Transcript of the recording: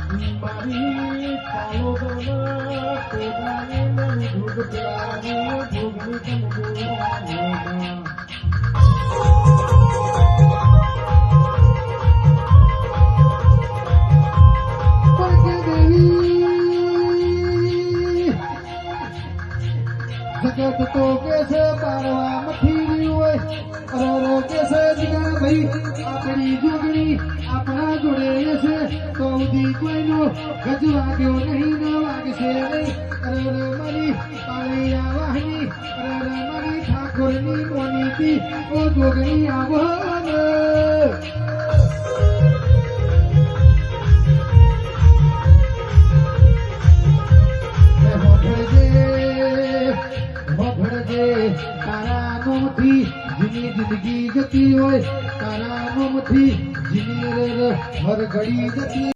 મારી ચાલો દોલા કોદાને મને ધૂપ પીરાને ધૂપની તમગોરાને जगत तो कैसे पारवा मथी हुए अरो कैसे जिगा भाई अपनी जुगनी अपना जुड़े से तो दी कोई नो गजवा क्यों नहीं ना वाग से नहीं अरे मरी पालिया वाहनी अरे मरी ठाकुरनी मोनी की ओ जुगनी आवान जिनी जिंदगी जती होए तारा नोमथी जिनी हर घड़ी जती